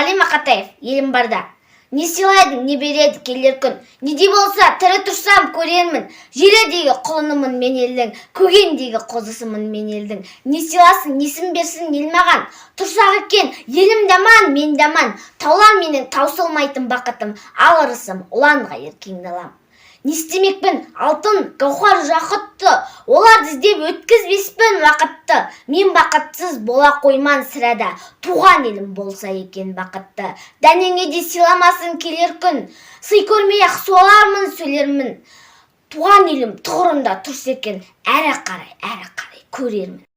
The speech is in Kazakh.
М.Мақатаев, елім барда. Не сыйлайды, не береді келер күн. Недей болса, тірі тұрсам көрермін. Жердегі құлынымын мен елдің, көгендегі қозысымын мен елдің. Не сыйласын, несін берсін ел маған. Тұрсақ екен, елім даман, мен даман. Таулар менің таусылмайтын бақытым, ал ырысым, ұланға еркең далам. Не істемекпін, алтын, гауһар жақұтты, оларды іздеп өткізбеспін уақытты. Мен бақытсыз бола қойман сірәда, туған елім болса екен бақытты. Дәнеңе де сыйламасын келер күн, сый көрмей-ақ солармын сөйлермін. Туған елім тұғырында тұрса екен, әрі қарай көрермін.